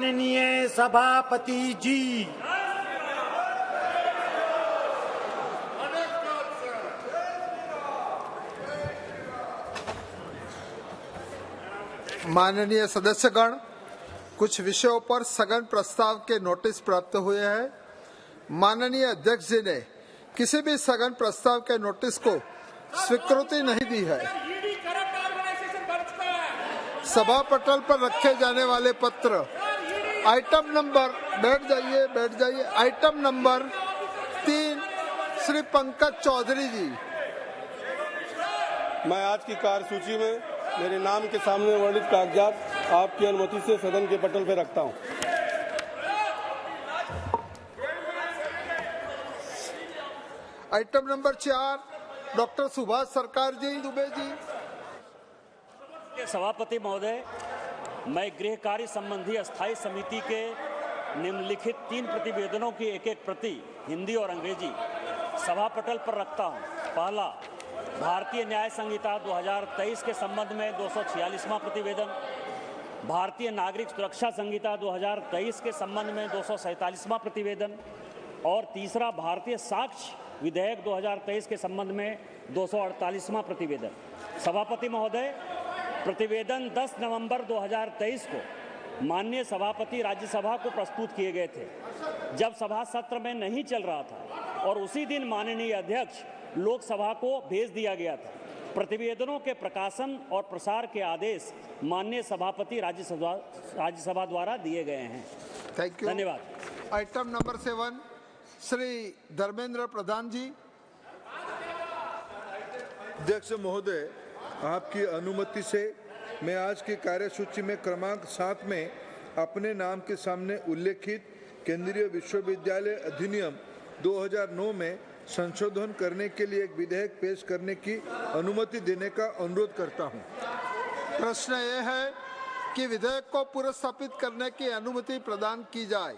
माननीय सभापति जी। माननीय सदस्यगण, कुछ विषयों पर स्थगन प्रस्ताव के नोटिस प्राप्त हुए हैं। माननीय अध्यक्ष जी ने किसी भी स्थगन प्रस्ताव के नोटिस को स्वीकृति नहीं दी है। सभा पटल पर रखे जाने वाले पत्र आइटम नंबर बैठ जाइए आइटम नंबर 3 श्री पंकज चौधरी जी। मैं आज की कार्यसूची में मेरे नाम के सामने वर्णित कागजात आपकी अनुमति से सदन के पटल पर रखता हूं। आइटम नंबर 4 डॉक्टर सुभाष सरकार जी दुबे जी। सभापति महोदय, मैं गृह कार्य संबंधी अस्थायी समिति के निम्नलिखित 3 प्रतिवेदनों की एक प्रति हिंदी और अंग्रेजी सभा पटल पर रखता हूं। पहला, भारतीय न्याय संहिता 2023 के संबंध में 246वां प्रतिवेदन, भारतीय नागरिक सुरक्षा संहिता 2023 के संबंध में 247वां प्रतिवेदन और तीसरा, भारतीय साक्ष्य विधेयक 2023 के संबंध में 248वां प्रतिवेदन। सभापति महोदय, प्रतिवेदन 10 नवंबर 2023 को माननीय सभापति राज्यसभा को प्रस्तुत किए गए थे, जब सभा सत्र में नहीं चल रहा था, और उसी दिन माननीय अध्यक्ष लोकसभा को भेज दिया गया था। प्रतिवेदनों के प्रकाशन और प्रसार के आदेश माननीय सभापति राज्यसभा द्वारा दिए गए हैं। थैंक यू, धन्यवाद। आइटम नंबर 7 श्री धर्मेंद्र प्रधान जी। अध्यक्ष महोदय, आपकी अनुमति से मैं आज की कार्यसूची में क्रमांक 7 में अपने नाम के सामने उल्लेखित केंद्रीय विश्वविद्यालय अधिनियम 2009 में संशोधन करने के लिए एक विधेयक पेश करने की अनुमति देने का अनुरोध करता हूं। प्रश्न यह है कि विधेयक को पुरस्स्थापित करने की अनुमति प्रदान की जाए।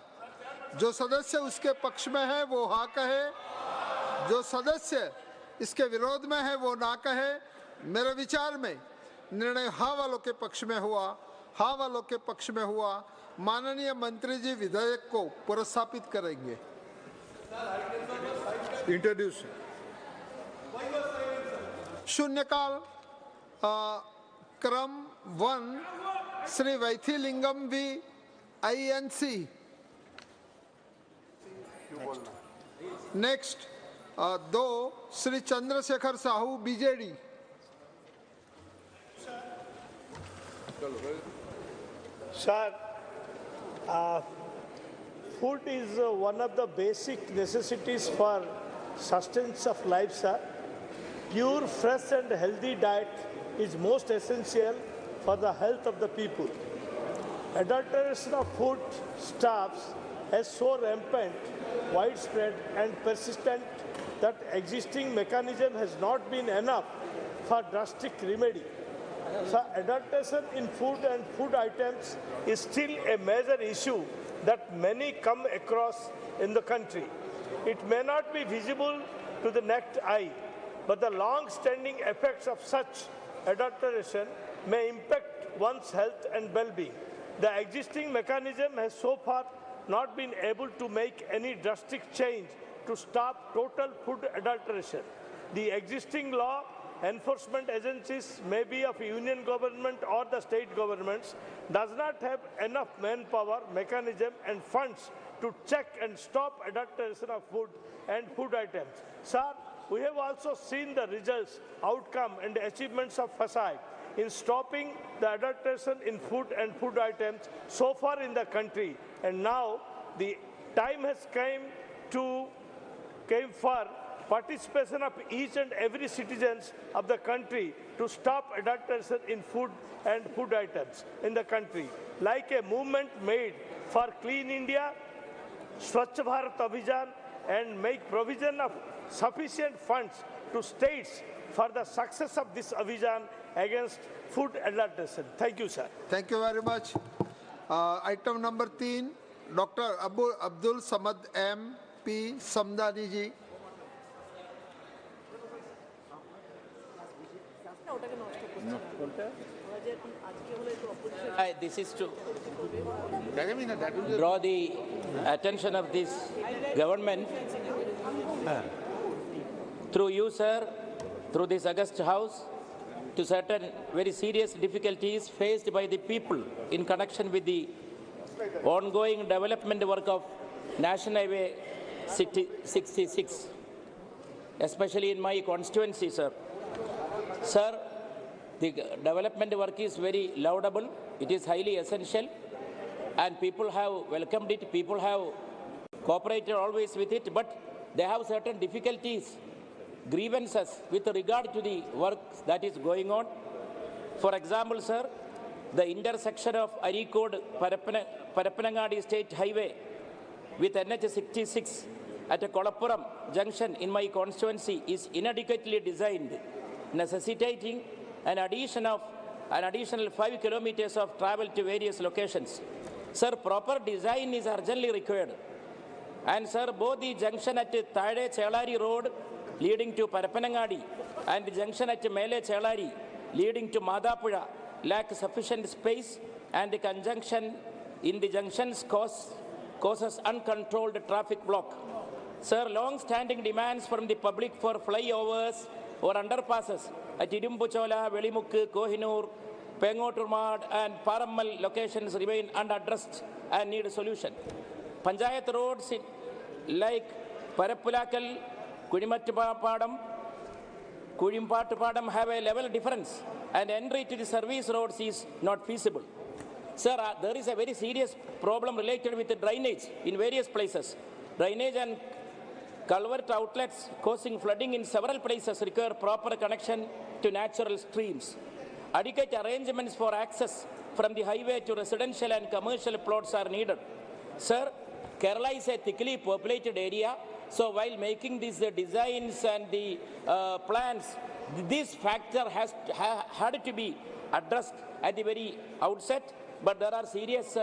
जो सदस्य उसके पक्ष में है वो हाँ कहे, जो सदस्य इसके विरोध में है वो ना कहे। मेरे विचार में निर्णय हाँ वालों के पक्ष में हुआ, हाँ वालों के पक्ष में हुआ। माननीय मंत्री जी विधेयक को पुरस्स्थापित करेंगे। इंट्रोड्यूस शून्यकाल क्रम 1 Shri Vaithilingam V INC। Next 2 Shri Chandrashekhar Sahu BJD। Sir, food is one of the basic necessities for sustenance of life, sir. Pure, fresh and healthy diet is most essential for the health of the people. Adulteration of food stuffs is so rampant, widespread and persistent that existing mechanism has not been enough for drastic remedy. So adulteration in food and food items is still a major issue that many come across in the country. It may not be visible to the naked eye, but the long-standing effects of such adulteration may impact one's health and well-being. The existing mechanism has so far not been able to make any drastic change to stop total food adulteration. The existing law enforcement agencies, may be of union government or the state governments, does not have enough manpower, mechanism and funds to check and stop adulteration of food and food items. Sir, we have also seen the results, outcome and achievements of FASAI in stopping the adulteration in food and food items so far in the country, and now the time has came for participation of each and every citizens of the country to stop adulteration in food and food items in the country, like a movement made for Clean India, Swachh Bharat Abhijan, and make provision of sufficient funds to states for the success of this Abhijan against food adulteration. Thank you, sir. Thank you very much. Item number 3, Dr. Abdul Samad MP Samdani ji. This is to draw the attention of this government through you, sir, through this August House, to certain very serious difficulties faced by the people in connection with the ongoing development work of National Highway 66, especially in my constituency, sir. Sir, the development work is very laudable, it is highly essential, and people have welcomed it, people have cooperated always with it, but they have certain difficulties, grievances with regard to the work that is going on. For example, sir, the intersection of Arikod-Parappanangadi State Highway with NH 66 at Kolappuram junction in my constituency is inadequately designed, necessitating an additional 5 kilometers of travel to various locations. Sir, proper design is urgently required. And sir, both the junction at Thade Chelari Road leading to Parappanangadi and the junction at Mele Chelari leading to Madapura lack sufficient space, and the conjunction in the junctions causes uncontrolled traffic block. Sir, long-standing demands from the public for flyovers or underpasses at Idumpuchola, Velimukku, Kohinoor, Pengoturmad and Parammal locations remain unaddressed and need a solution. Panchayat roads like Parappulakal, Kudimattupadam, Kudimpattupadam have a level difference, and entry to the service roads is not feasible. Sir, there is a very serious problem related with the drainage in various places. Drainage and culvert outlets causing flooding in several places require proper connection to natural streams. Adequate arrangements for access from the highway to residential and commercial plots are needed. Sir, Kerala is a thickly populated area, so while making these designs and the plans, this factor had to be addressed at the very outset, but there are serious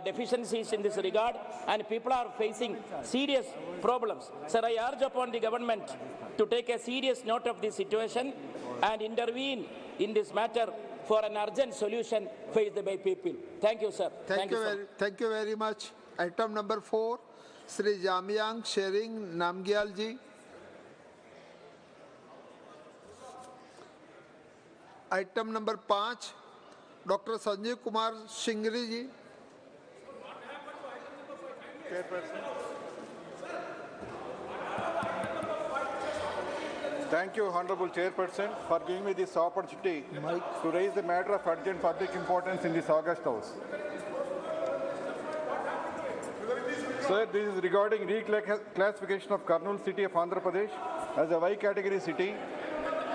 deficiencies in this regard, and people are facing serious problems. Sir, I urge upon the government to take a serious note of this situation and intervene in this matter for an urgent solution faced by people. Thank you, sir. Thank you very much. Item number 4, Sri Jamyang Shering Namgyal ji. Item number 5, Dr. Sanjeev Kumar Shingri ji. Thank you, Honorable Chairperson, for giving me this opportunity to raise the matter of urgent public importance in this August House. Sir, this is regarding reclassification of Kurnool city of Andhra Pradesh as a Y category city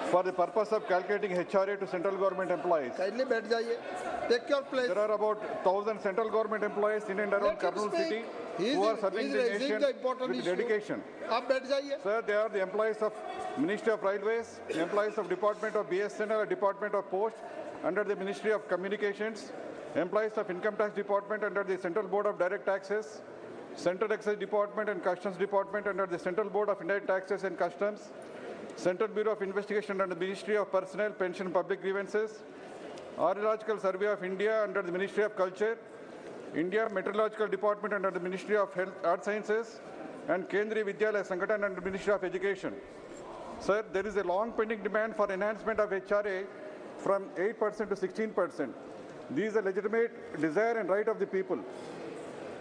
for the purpose of calculating HRA to central government employees. Kindly बैठ जाइए. Take your place. There are about 1,000 central government employees in and around Kurnool city who are serving the nation with dedication. आप बैठ जाइए. Sir, they are the employees of Ministry of Railways, employees of Department of BSNL, Department of Post under the Ministry of Communications, employees of Income Tax Department under the Central Board of Direct Taxes, Central Excise Department and Customs Department under the Central Board of Indirect Taxes and Customs, Central Bureau of Investigation under the Ministry of Personnel, Pension and Public Grievances, Archaeological Survey of India under the Ministry of Culture, India Meteorological Department under the Ministry of Health, Art Sciences, and Kendriya Vidyalaya Sangathan under the Ministry of Education. Sir, there is a long pending demand for enhancement of HRA from 8% to 16%. This is a legitimate desire and right of the people.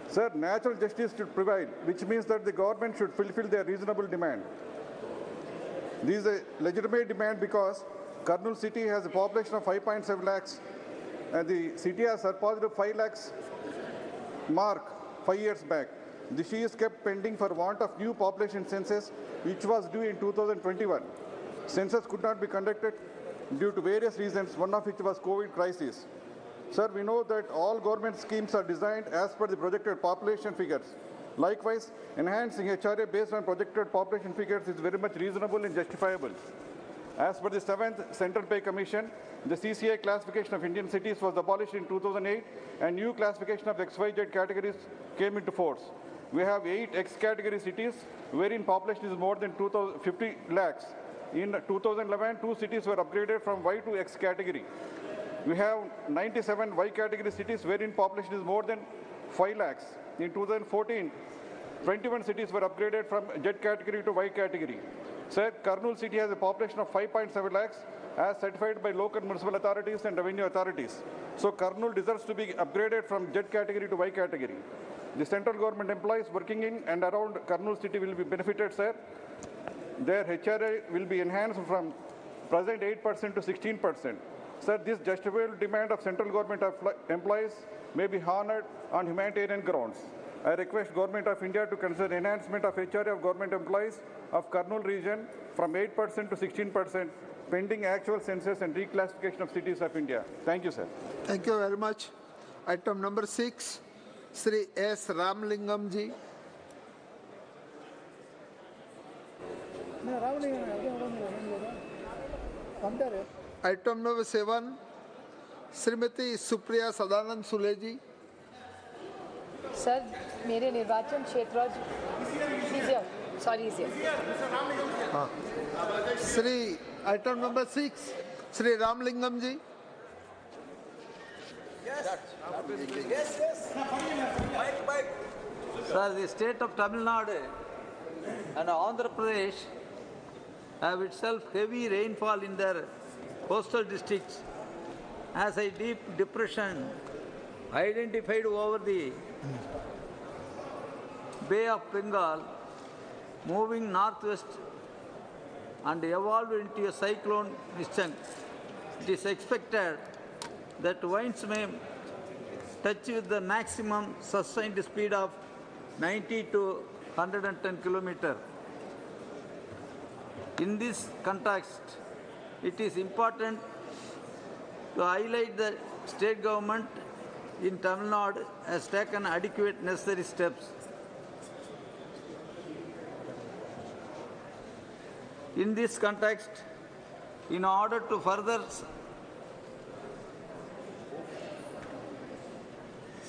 Sir, natural justice should prevail, which means that the government should fulfill their reasonable demand. This is a legitimate demand because Kurnool city has a population of 5.7 lakhs and the city has surpassed the 5 lakhs mark 5 years back. The issue is kept pending for want of new population census, which was due in 2021. Census could not be conducted due to various reasons, one of which was COVID crisis. Sir, we know that all government schemes are designed as per the projected population figures. Likewise, enhancing HRA based on projected population figures is very much reasonable and justifiable. As per the 7th Central Pay Commission, the CCI classification of Indian cities was abolished in 2008 and new classification of XYZ categories came into force. We have 8 X category cities wherein population is more than 50 lakhs. In 2011, 2 cities were upgraded from Y to X category. We have 97 Y category cities wherein population is more than 5 lakhs. In 2014, 21 cities were upgraded from Z category to Y category. Sir, Kurnool city has a population of 5.7 lakhs as certified by local municipal authorities and revenue authorities. So Kurnool deserves to be upgraded from Z category to Y category. The central government employees working in and around Kurnool city will be benefited, sir. Their HRA will be enhanced from present 8% to 16%. Sir, this justifiable demand of central government employees may be honored on humanitarian grounds. I request Government of India to consider enhancement of HRA of government employees of Kurnool region from 8% to 16%, pending actual census and reclassification of cities of India. Thank you, sir. Thank you very much. Item number 6, Sri S. Ramlingam ji. Item number 7, Srimati Supriya Sadanand Sule ji. Sir मेरे निर्वाचन क्षेत्र हाँ Shri item number 6 Shri Ramalingam ji. Sir, the state of Tamil Nadu and Andhra Pradesh have itself heavy rainfall in their coastal districts as a deep depression identified over the Bay of Bengal, moving northwest and evolved into a cyclone Nischang. It is expected that winds may touch with the maximum sustained speed of 90 to 110 km. In this context, it is important to highlight that state government in Tamil Nadu has taken adequate necessary steps. In this context, in order to further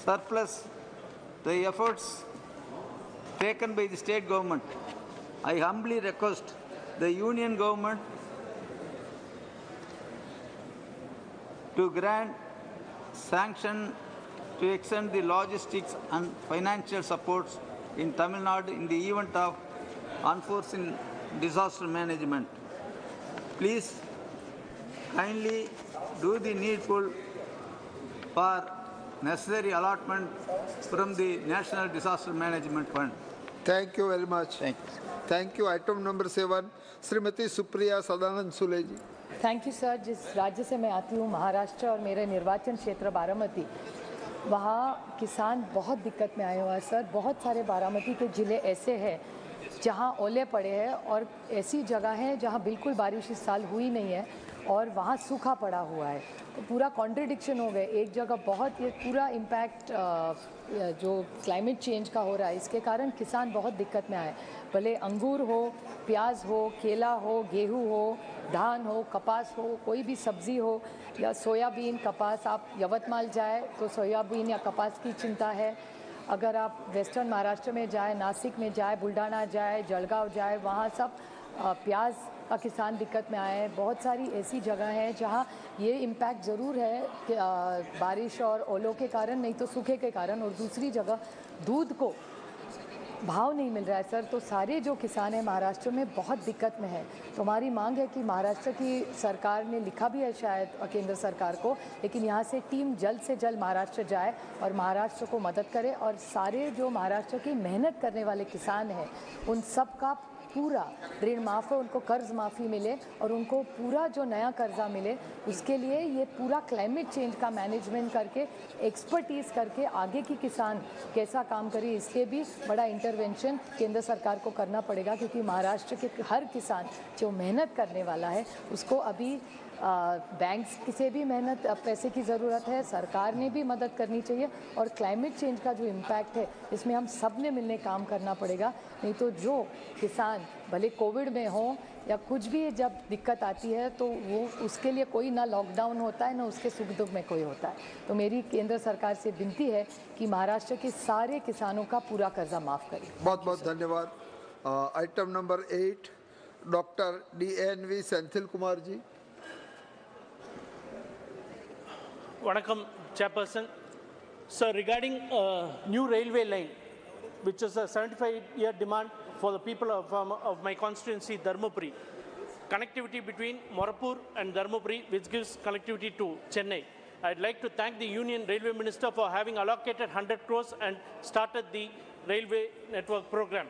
surplus the efforts taken by the state government, I humbly request the union government to grant sanction to extend the logistics and financial supports in Tamil Nadu in the event of unforeseen disaster management. Please kindly do the needful for necessary allotment from the National Disaster Management Fund. Thank you very much. Thank you. Thank you. Item number 7, Srimati Supriya Sadanand Sule ji. Thank you sir. जिस राज्य से मैं आती हूँ महाराष्ट्र और मेरा निर्वाचन क्षेत्र बारामती, वहाँ किसान बहुत दिक्कत में आए हुए हैं सर. बहुत सारे बारामती के ज़िले ऐसे हैं जहाँ ओले पड़े हैं और ऐसी जगह है जहाँ बिल्कुल बारिश इस साल हुई नहीं है और वहाँ सूखा पड़ा हुआ है. तो पूरा कॉन्ट्रडिक्शन हो गए. एक जगह बहुत ये पूरा इम्पैक्ट जो क्लाइमेट चेंज का हो रहा है इसके कारण किसान बहुत दिक्कत में आए. भले अंगूर हो, प्याज हो, केला हो, गेहूँ हो, धान हो, कपास हो, कोई भी सब्ज़ी हो या सोयाबीन, कपास. आप यवतमाल जाए तो सोयाबीन या कपास की चिंता है. अगर आप वेस्टर्न महाराष्ट्र में जाए, नासिक में जाए, बुल्ढाना जाए, जलगांव जाए, वहाँ सब प्याज का किसान दिक्कत में आए हैं. बहुत सारी ऐसी जगह हैं जहाँ ये इम्पैक्ट ज़रूर है कि बारिश और ओलों के कारण, नहीं तो सूखे के कारण. और दूसरी जगह दूध को भाव नहीं मिल रहा है सर. तो सारे जो किसान हैं महाराष्ट्र में बहुत दिक्कत में है. तो हमारी मांग है कि महाराष्ट्र की सरकार ने लिखा भी है शायद केंद्र सरकार को, लेकिन यहाँ से टीम जल्द से जल्द महाराष्ट्र जाए और महाराष्ट्र को मदद करे और सारे जो महाराष्ट्र की मेहनत करने वाले किसान हैं उन सब का पूरा ऋण माफ़ हो, उनको कर्ज माफ़ी मिले और उनको पूरा जो नया कर्जा मिले. उसके लिए ये पूरा क्लाइमेट चेंज का मैनेजमेंट करके एक्सपर्टीज़ करके आगे की किसान कैसा काम करे इसके भी बड़ा इंटरवेंशन केंद्र सरकार को करना पड़ेगा. क्योंकि महाराष्ट्र के हर किसान जो मेहनत करने वाला है उसको अभी बैंक्स से भी मेहनत पैसे की ज़रूरत है. सरकार ने भी मदद करनी चाहिए और क्लाइमेट चेंज का जो इम्पैक्ट है इसमें हम सब ने मिलने काम करना पड़ेगा. नहीं तो जो किसान भले कोविड में हो या कुछ भी जब दिक्कत आती है तो वो उसके लिए कोई ना लॉकडाउन होता है ना उसके सुख दुख में कोई होता है. तो मेरी केंद्र सरकार से विनती है कि महाराष्ट्र के सारे किसानों का पूरा कर्जा माफ़ करें. बहुत बहुत धन्यवाद. Item number 8, doctor DNV Senthil Kumar ji. Vanakkam, Chairperson. Sir, regarding new railway line, which is a 75-year demand for the people of my constituency, Dharmapuri, connectivity between Morapur and Dharmapuri, which gives connectivity to Chennai. I'd like to thank the Union Railway Minister for having allocated 100 crores and started the railway network program.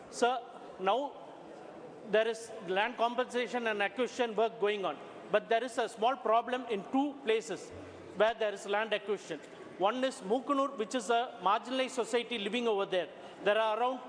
Sir, now there is land compensation and acquisition work going on, but there is a small problem in two places where there is land acquisition. One is Mukunur, which is a marginalized society living over there. There are around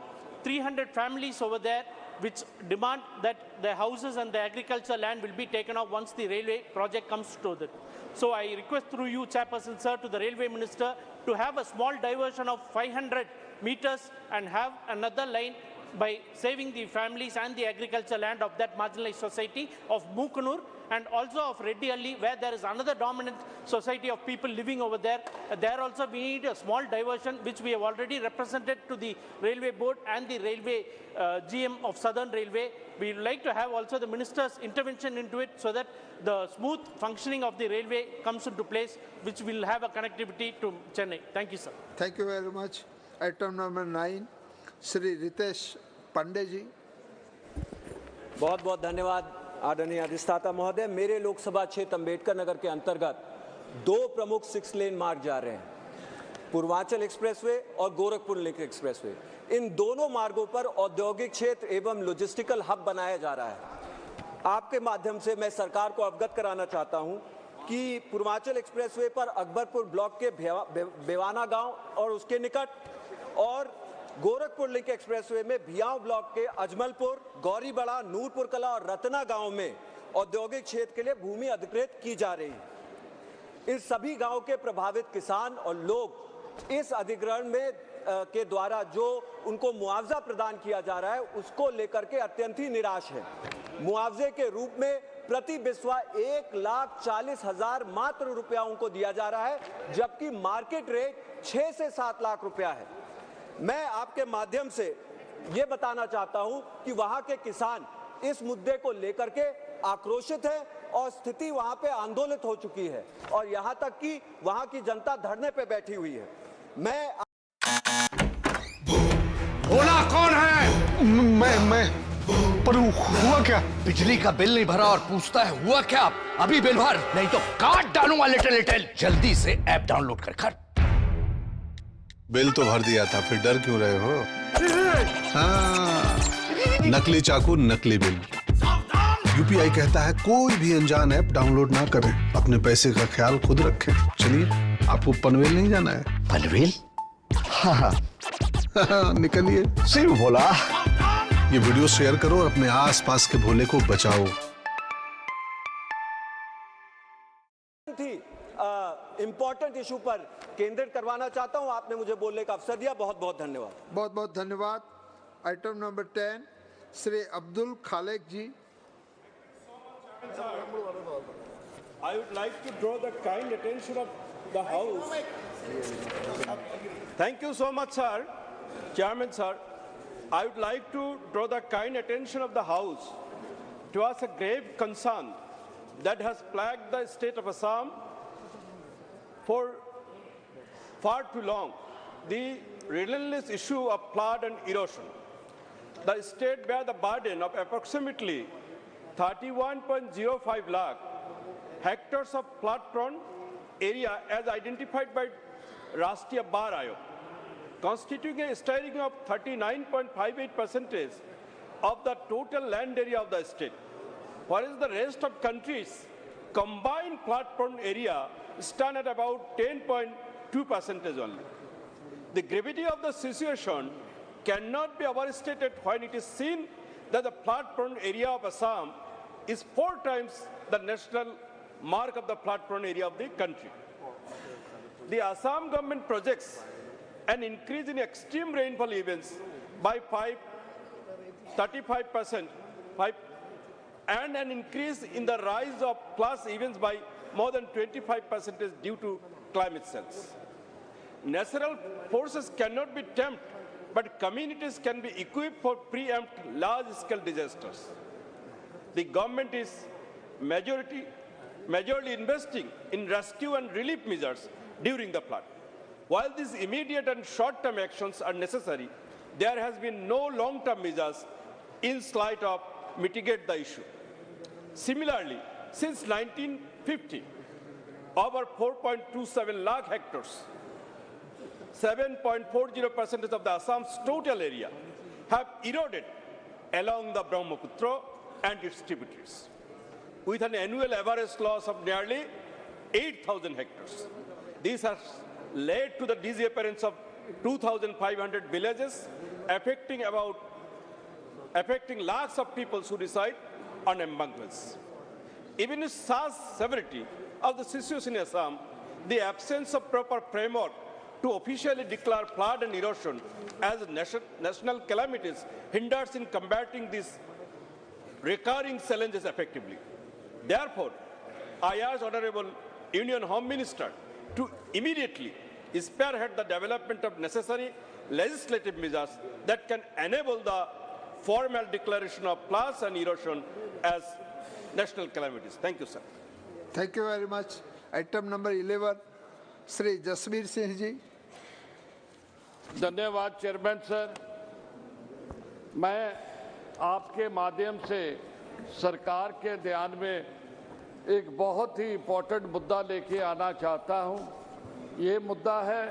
300 families over there which demand that the houses and the agricultural land will be taken off once the railway project comes to it. So I request through you, Chairperson, sir, to the Railway Minister to have a small diversion of 500 meters and have another line by saving the families and the agricultural land of that marginalized society of Mukunur and also of Reddy Alli, where there is another dominant society of people living over there. There also we need a small diversion, which we have already represented to the Railway Board and the Railway GM of Southern Railway. We would like to have also the Minister's intervention into it so that the smooth functioning of the railway comes into place, which will have a connectivity to Chennai. Thank you, sir. Thank you very much. Item number 9, Shri Ritesh Pandey ji. बहुत बहुत धन्यवाद आदरणीय अधिष्ठाता महोदय। मेरे लोकसभा क्षेत्र अंबेडकर नगर के अंतर्गत दो प्रमुख 6 लेन मार्ग जा रहे हैं, पूर्वांचल एक्सप्रेसवे और गोरखपुर लिंक एक्सप्रेसवे। इन दोनों मार्गों पर औद्योगिक क्षेत्र एवं लॉजिस्टिकल हब बनाया जा रहा है। आपके माध्यम से मैं सरकार को अवगत कराना चाहता हूं कि पूर्वांचल एक्सप्रेसवे पर अकबरपुर ब्लॉक के बेवाना गांव और उसके निकट और गोरखपुर लिंक एक्सप्रेसवे में भियाव ब्लॉक के अजमलपुर, गौरीबड़ा, नूरपुर कला और रतना गांव में औद्योगिक क्षेत्र के लिए भूमि अधिकृत की जा रही है। इस सभी गांव के प्रभावित किसान और लोग इस अधिग्रहण में के द्वारा जो उनको मुआवजा प्रदान किया जा रहा है उसको लेकर के अत्यंत ही निराश है। मुआवजे के रूप में प्रति बिस्वा 1,40,000 मात्र रुपया उनको दिया जा रहा है, जबकि मार्केट रेट 6 से 7 लाख रुपया है। मैं आपके माध्यम से ये बताना चाहता हूं कि वहां के किसान इस मुद्दे को लेकर के आक्रोशित है और स्थिति वहां पे आंदोलित हो चुकी है और यहां तक कि वहां की जनता धरने पे बैठी हुई है। मैं बोला कौन है? मैं पर हुआ क्या? बिजली का बिल नहीं भरा और पूछता है हुआ क्या? अभी बिल भर, नहीं तो काट डालूंगा लिटिल लिटिल। जल्दी से ऐप डाउनलोड कर। बिल तो भर दिया था, फिर डर क्यों रहे हो? हाँ, नकली चाकू नकली बिल। यूपीआई कहता है कोई भी अनजान ऐप डाउनलोड ना करें, अपने पैसे का ख्याल खुद रखें। चलिए, आपको पनवेल नहीं जाना है? पनवेल? हाँ निकलिए। सिर्फ बोला। ये वीडियो शेयर करो और अपने आसपास के भोले को बचाओ। इंपॉर्टेंट इशू पर केंद्रित करवाना चाहता हूं। आपने मुझे बोलने का अवसर दिया, बहुत बहुत धन्यवाद। बहुत बहुत धन्यवाद। Item number 10, Shri Abdul Khaleque ji. I would like to draw the kind attention of the House. Thank you so much, sir. Chairman, sir. I would like to draw the kind attention of the House towards a grave concern that has plagued the state of Assam for far too long, the relentless issue of flood and erosion. The state bears the burden of approximately 31.05 lakh hectares of flood-prone area as identified by Rashtriya Bar Ayog, constituting a staggering of 39.58% of the total land area of the state, whereas the rest of countries combined flood-prone area stand at about 10.2% only. The gravity of the situation cannot be overstated when it is seen that the flood-prone area of Assam is 4 times the national mark of the flood-prone area of the country. The Assam government projects an increase in extreme rainfall events by 35%, and an increase in the rise of plus events by more than 25% due to climate change. Natural forces cannot be tamed, but communities can be equipped for preempt large-scale disasters. The government is majority majorly investing in rescue and relief measures during the flood. While these immediate and short-term actions are necessary, there has been no long-term measures in sight of mitigate the issue. Similarly, since 1950, over 4.27 lakh hectares, 7.40% of the Assam's total area, have eroded along the Brahmaputra and its tributaries, with an annual average loss of nearly 8,000 hectares. This has led to the disappearance of 2,500 villages, affecting lakhs of people who reside on embankments. Even in such severity of the situation in Assam, the absence of proper framework to officially declare flood and erosion as national calamities hinders in combating these recurring challenges effectively. Therefore, I urge Honorable Union Home Minister to immediately spearhead the development of necessary legislative measures that can enable the formal declaration of floods and erosion as national calamities. Thank you, sir. Thank you very much. Item number 11, Shri Jasmeer Singh ji. धन्यवाद chairman sir. मैं आपके माध्यम से सरकार के ध्यान में एक बहुत ही इम्पोर्टेंट मुद्दा लेके आना चाहता हूं। ये मुद्दा है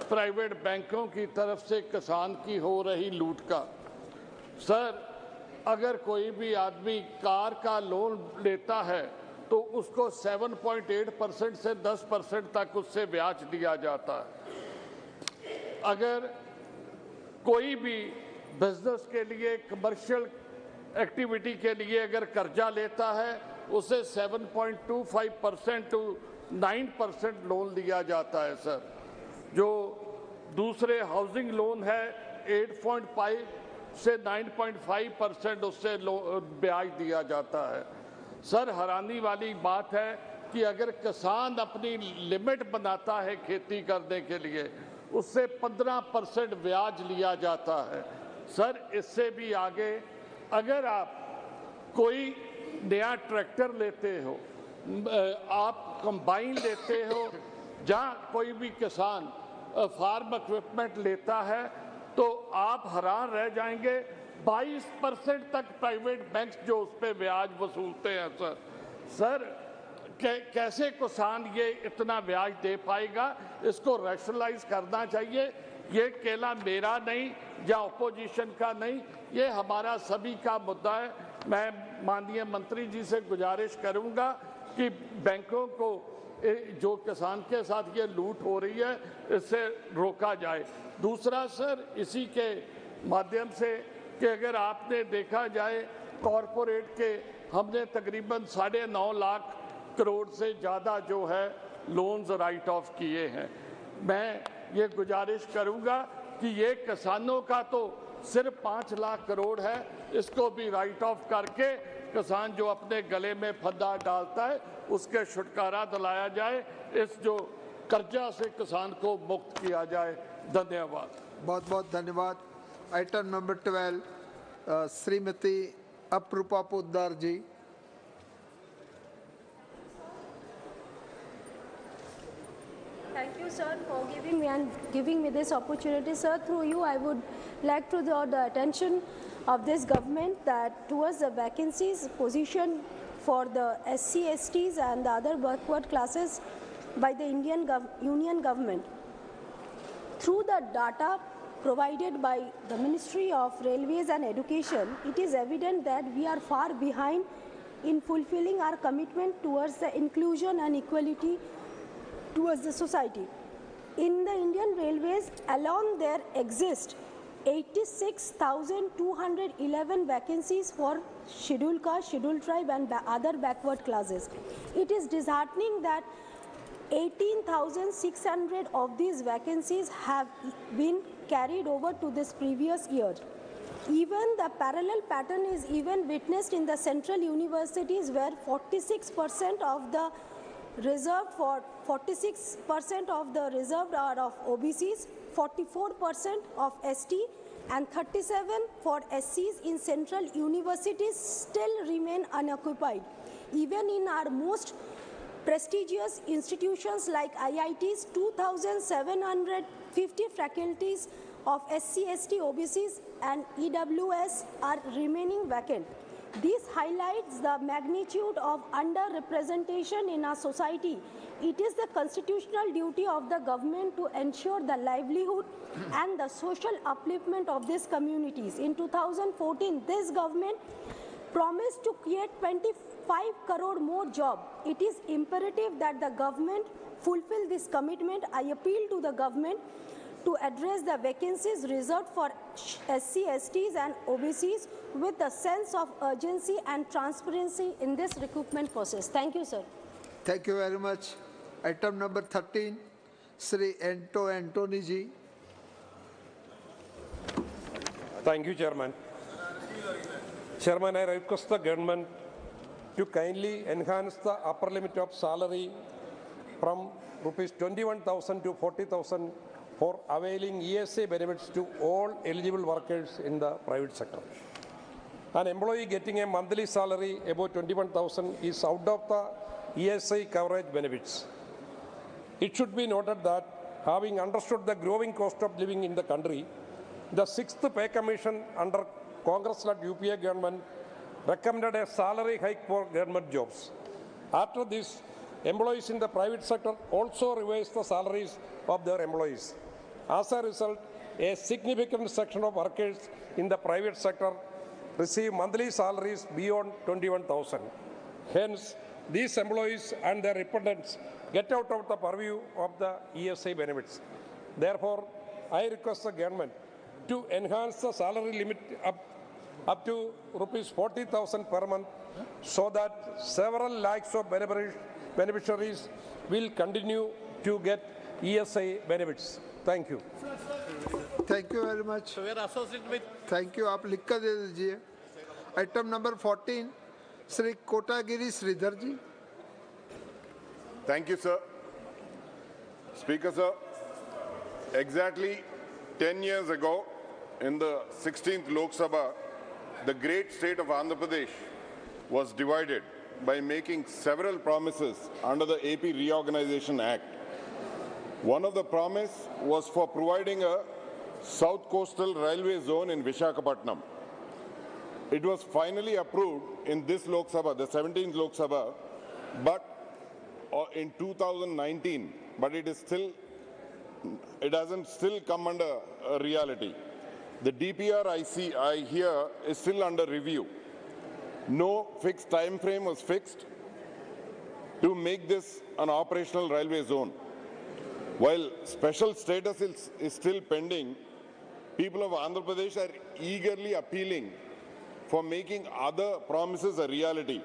प्राइवेट बैंकों की तरफ से किसान की हो रही लूट का। सर, अगर कोई भी आदमी कार का लोन लेता है तो उसको 7.8% से 10% तक उससे ब्याज दिया जाता है। अगर कोई भी बिजनेस के लिए, कमर्शियल एक्टिविटी के लिए अगर कर्जा लेता है उसे 7.25% to 9% लोन दिया जाता है सर। जो दूसरे हाउसिंग लोन है 8.5 से 9.5% उससे ब्याज दिया जाता है। सर, हैरानी वाली बात है कि अगर किसान अपनी लिमिट बनाता है खेती करने के लिए, उससे 15% ब्याज लिया जाता है। सर, इससे भी आगे अगर आप कोई नया ट्रैक्टर लेते हो, आप कंबाइन लेते हो, जहाँ कोई भी किसान फार्म इक्विपमेंट लेता है तो आप हैरान रह जाएंगे, 22% तक प्राइवेट बैंक्स जो उस पर ब्याज वसूलते हैं सर। सर, कैसे किसान ये इतना ब्याज दे पाएगा? इसको रैशनलाइज करना चाहिए। ये केवल मेरा नहीं या अपोजिशन का नहीं, ये हमारा सभी का मुद्दा है। मैं माननीय मंत्री जी से गुजारिश करूंगा कि बैंकों को जो किसान के साथ ये लूट हो रही है इससे रोका जाए। दूसरा सर, इसी के माध्यम से कि अगर आपने देखा जाए कॉरपोरेट के हमने तकरीबन 9.5 लाख करोड़ से ज़्यादा जो है लोन्स राइट ऑफ किए हैं। मैं ये गुजारिश करूंगा कि ये किसानों का तो सिर्फ 5 लाख करोड़ है, इसको भी राइट ऑफ करके किसान जो अपने गले में फंदा डालता है उसके छुटकारा दिलाया जाए, इस जो कर्जा से किसान को मुक्त किया जाए। धन्यवाद। बहुत बहुत धन्यवाद। Item number 12, Shrimati Aparupa Poddar ji. Thank you, sir, for giving me this opportunity, sir. Through you, I would like to draw the attention of this government that towards the vacancies position for the SC, STs and the other backward classes by the Union government. Through the data provided by the Ministry of Railways and Education, it is evident that we are far behind in fulfilling our commitment towards the inclusion and equality towards the society. In the Indian Railways alone, there exist 86,211 vacancies for scheduled caste, scheduled tribe and other backward classes. It is disheartening that 18,600 of these vacancies have been carried over to this previous year. Even the parallel pattern is even witnessed in the central universities, where 46% of the reserved are of OBCs, 44% of ST and 37 for SCs in central universities still remain unoccupied. Even in our most prestigious institutions like IITs, 2,750 faculties of SC, ST, OBCs and EWS are remaining vacant. This highlights the magnitude of underrepresentation in our society. It is the constitutional duty of the government to ensure the livelihood and the social upliftment of these communities. In 2014, this government promised to create 25 crore more jobs. It is imperative that the government fulfill this commitment. I appeal to the government to address the vacancies reserved for SC, STs and OBCs with a sense of urgency and transparency in this recruitment process. Thank you, sir. Thank you very much. Item number 13, Sri Antony ji. Thank you, Chairman. Chairman, I request the government to kindly enhance the upper limit of salary from rupees 21,000 to 40,000 for availing ESA benefits to all eligible workers in the private sector. An employee getting a monthly salary above 21,000 is out of the ESA coverage benefits. It should be noted that, having understood the growing cost of living in the country, the 6th Pay Commission under Congress-led UPA government recommended a salary hike for government jobs. After this, employees in the private sector also revised the salaries of their employees. As a result, a significant section of workers in the private sector receive monthly salaries beyond 21,000. Hence, these employees and their dependents get out of the purview of the ESA benefits. Therefore, I request the government to enhance the salary limit up to rupees 40,000 per month so that several lakhs of beneficiaries will continue to get ESA benefits. Thank you. Thank you very much. So we are associated with. Thank you. आप लिख कर दे दीजिए. Item number 14, Sri Kotagiri Sridhar ji. Thank you, sir. Speaker, sir. Exactly 10 years ago, in the 16th Lok Sabha, the great state of Andhra Pradesh was divided by making several promises under the AP Reorganization Act. One of the promise was for providing a South Coastal Railway Zone in Visakhapatnam. It was finally approved in this Lok Sabha, the 17th Lok Sabha, but in 2019, but it hasn't still come under reality. The DPR I hear is still under review. No fixed time frame was fixed to make this an operational railway zone. While special status is still pending, people of Andhra Pradesh are eagerly appealing for making other promises a reality.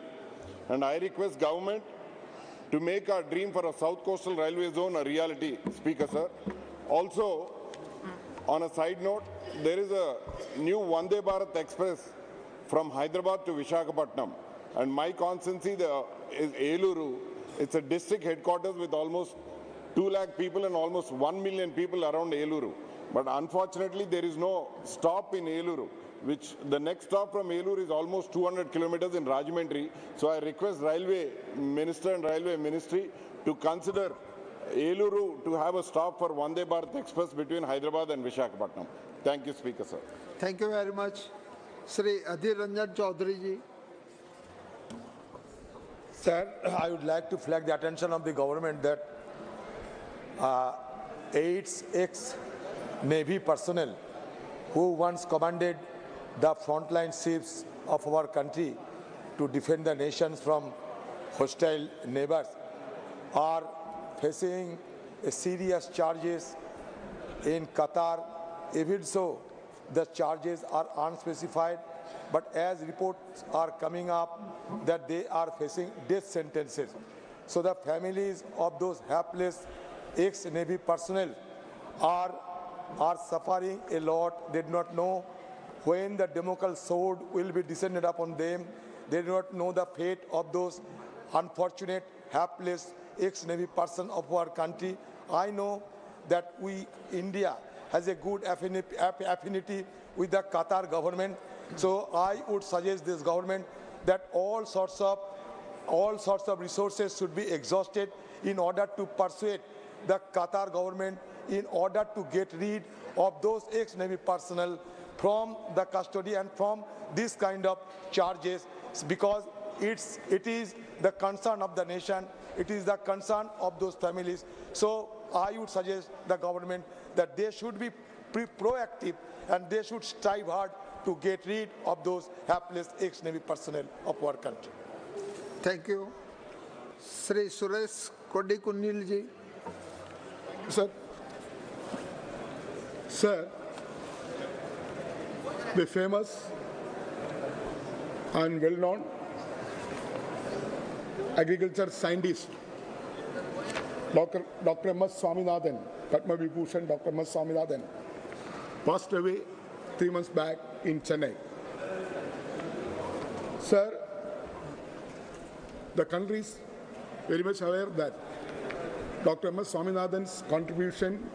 And I request government to make our dream for a South Coastal Railway Zone a reality, Speaker, sir. Also, on a side note, there is a new Vande Bharat Express from Hyderabad to Visakhapatnam. And my constituency is Eluru. It's a district headquarters with almost 2 lakh people and almost 1 million people around Eluru. But unfortunately, there is no stop in Eluru, which the next stop from Eluru is almost 200 kilometers in Rajahmundry. So I request Railway Minister and Railway Ministry to consider Eluru to have a stop for Vande Bharat Express between Hyderabad and Visakhapatnam. Thank you, Speaker, sir. Thank you very much. Sri Adhir Ranjan Chaudhary ji. Sir, I would like to flag the attention of the government that 8 ex-Navy personnel who once commanded the frontline ships of our country to defend the nations from hostile neighbors are facing serious charges in Qatar. Even so, the charges are unspecified, but as reports are coming up that they are facing death sentences. So the families of those hapless ex-Navy personnel are suffering a lot. They do not know when the Damocles sword will be descended upon them. They do not know the fate of those unfortunate, hapless ex-Navy persons of our country. I know that India, has a good affinity with the Qatar government. So I would suggest this government that all sorts of all sorts of resources should be exhausted in order to persuade the Qatar government in order to get rid of those ex-Navy personnel from the custody and from this kind of charges, because it is the concern of the nation, it is the concern of those families. So I would suggest the government that they should be proactive and they should strive hard to get rid of those hapless ex-Navy personnel of our country. Thank you. Sri Suresh Kodikunil ji. Sir, the famous and well-known agriculture scientist, Dr. M.S. Swaminathan, Padma Vibhushan Dr. M.S. Swaminathan, passed away 3 months back in Chennai. Sir, the country is very much aware that Dr. M.S. Swaminathan's contribution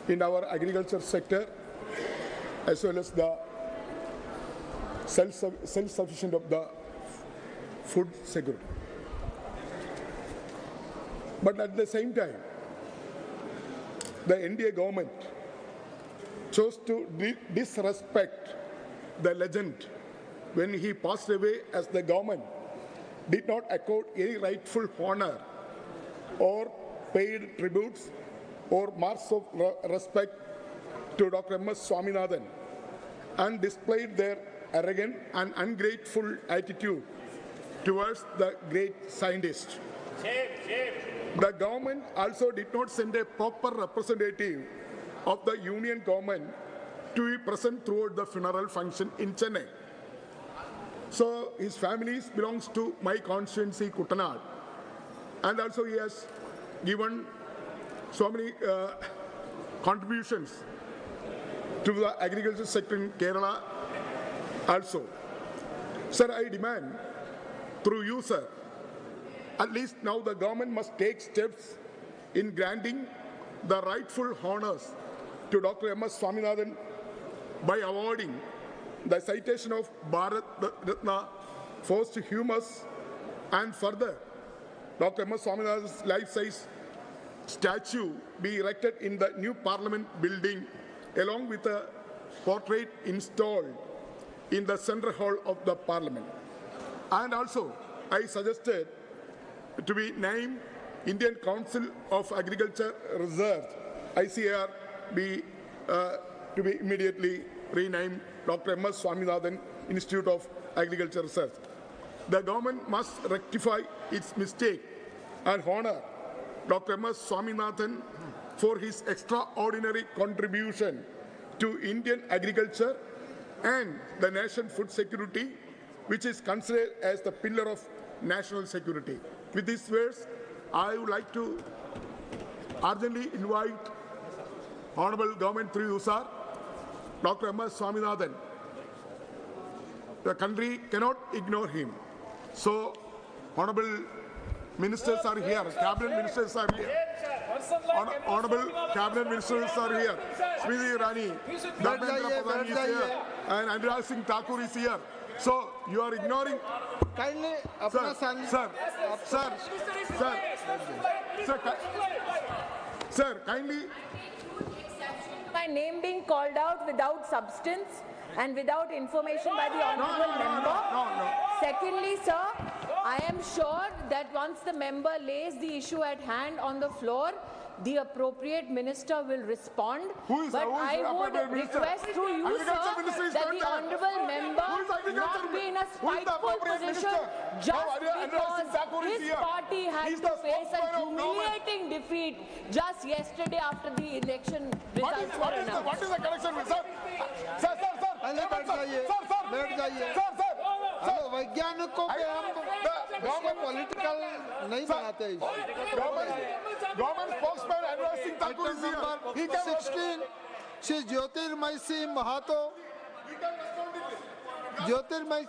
in our agriculture sector, as well as the self-sufficient of the food security. But at the same time, the NDA government chose to disrespect the legend when he passed away, as the government did not accord any rightful honor or paid tributes or marks of respect to Dr. M.S. Swaminathan, and displayed their arrogant and ungrateful attitude towards the great scientist. The government also did not send a proper representative of the union government to be present throughout the funeral function in Chennai. So his family belongs to my constituency, Kuttanad, and also he has given so many contributions to the agriculture sector in Kerala also. Sir, I demand through you, sir, at least now the government must take steps in granting the rightful honors to Dr. M.S. Swaminathan by awarding the citation of Bharat Ratna posthumous, and further Dr. M.S. Swaminathan's life-size statue be erected in the new Parliament building along with a portrait installed in the central hall of the Parliament. And also, I suggested to be named Indian Council of Agriculture Research, ICAR, to be immediately renamed Dr. M.S. Swaminathan Institute of Agriculture Research. The government must rectify its mistake and honor Dr. M.S. Swaminathan for his extraordinary contribution to Indian agriculture and the nation's food security, which is considered as the pillar of national security. With these words, I would like to urgently invite Honorable Government through you, sir, Dr. M.S. Swaminathan. The country cannot ignore him. So, Honorable Ministers are here, Cabinet Ministers are here. Honorable Cabinet Ministers are here. Smriti Irani, Dharmendra Pradhan is here, and Anurag Singh Thakur is here. So, you are ignoring. Kindly, sir, kindly. My name being called out without substance and without information by the honourable member. Secondly, sir, I am sure that once the member lays the issue at hand on the floor, the appropriate minister will respond. I would request through you, sir, that the honourable member not be in a spiteful position just because his party had to face a humiliating defeat just yesterday after the election results were announced. What is the connection with sir? Sir. बैठ जाइए hello वैज्ञानिकों के हम political नहीं बनाते government spokesman Anurag Singh Thakur is here. He can 16 Shri Jyotirmay Singh Mahato Jyotirmay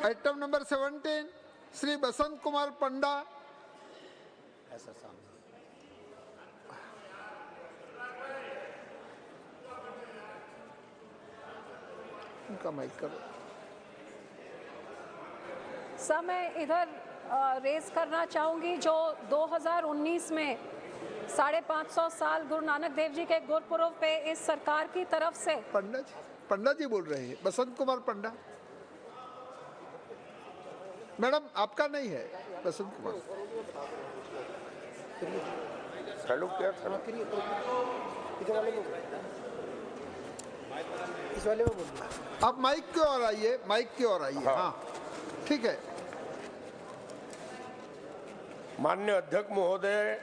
item number 17 Shri Basant Kumar Panda उनका mike करो sir मैं इधर रेज करना चाहूँगी जो 2019 में 550 साल गुरु नानक देव जी के गुरपुरब पे इस सरकार की तरफ से पंडा जी बोल रहे हैं, बसंत कुमार पंडा। मैडम आपका नहीं है बसंत कुमार। हेलो क्या इस वाले में बोलिए। आप माइक की ओर आइए, माइक की ओर आइए। हाँ ठीक है। माननीय अध्यक्ष महोदय,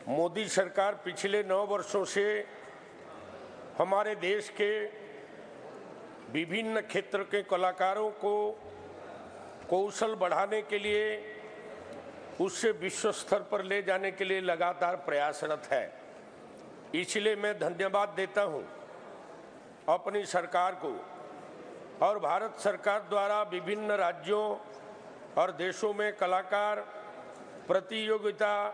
मोदी सरकार पिछले 9 वर्षों से हमारे देश के विभिन्न क्षेत्र के कलाकारों को कौशल बढ़ाने के लिए, उससे विश्व स्तर पर ले जाने के लिए लगातार प्रयासरत है। इसलिए मैं धन्यवाद देता हूं अपनी सरकार को और भारत सरकार द्वारा विभिन्न राज्यों और देशों में कलाकार प्रतियोगिता,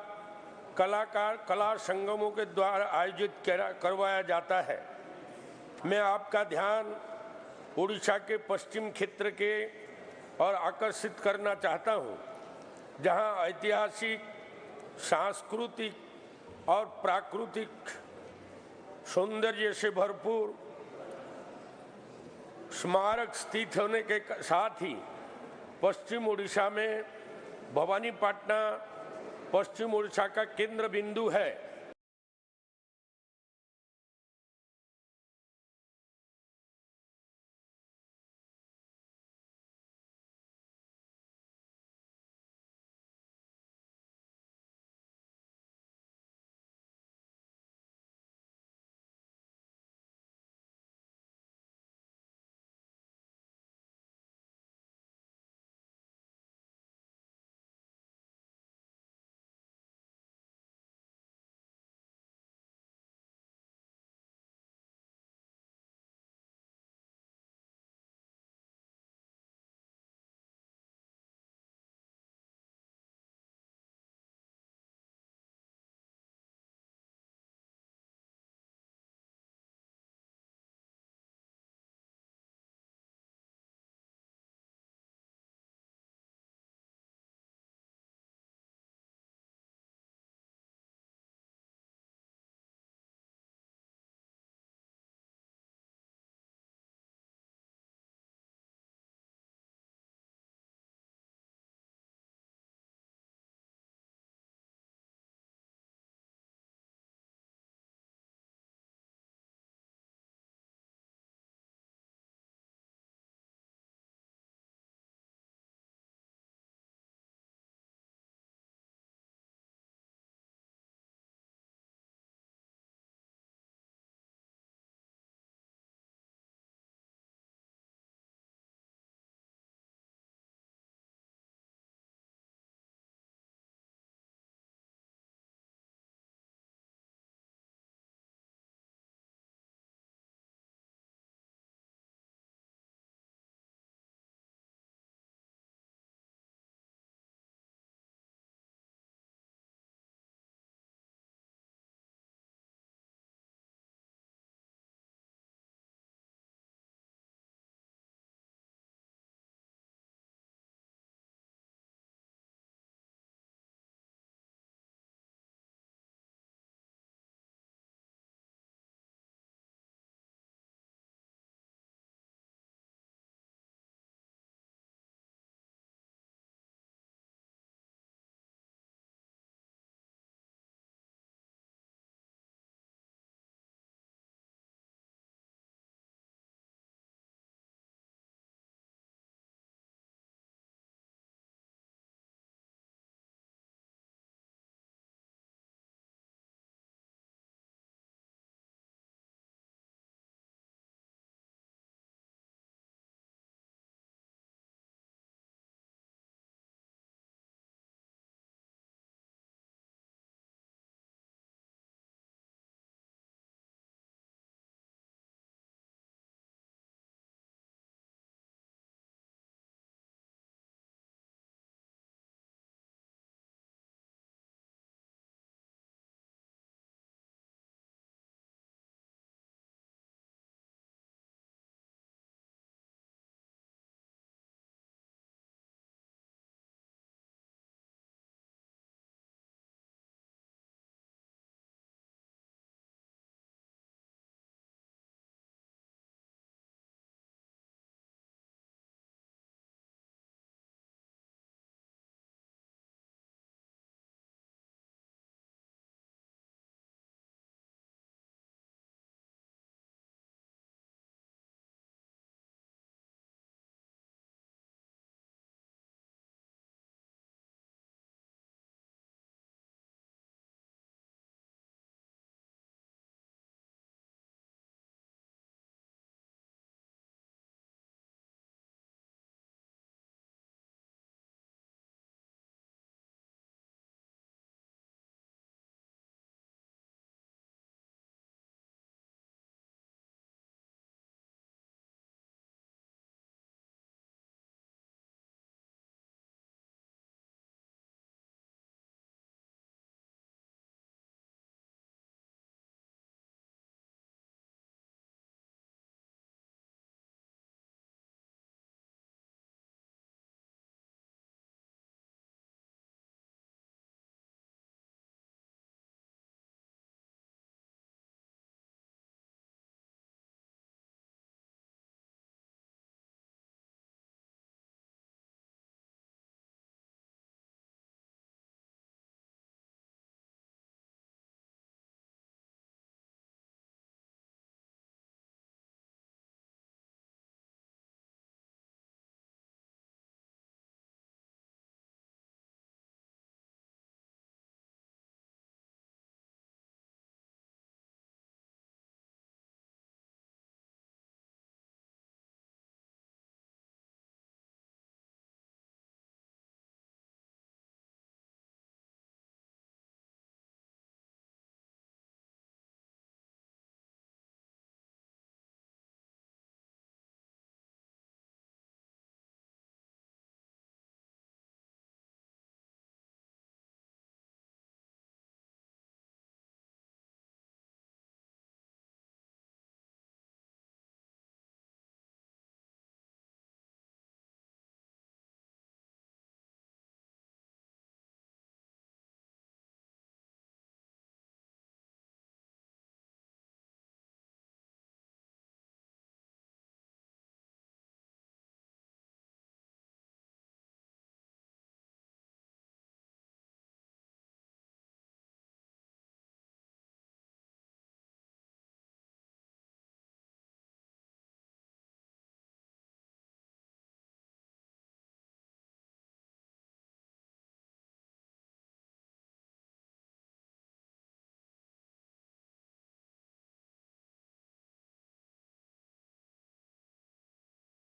कला संगमों के द्वारा आयोजित करवाया जाता है। मैं आपका ध्यान उड़ीसा के पश्चिम क्षेत्र के और आकर्षित करना चाहता हूं, जहां ऐतिहासिक, सांस्कृतिक और प्राकृतिक सौंदर्य से भरपूर स्मारक स्थित होने के साथ ही पश्चिम उड़ीसा में भवानीपटना पश्चिम उड़ीसा का केंद्र बिंदु है।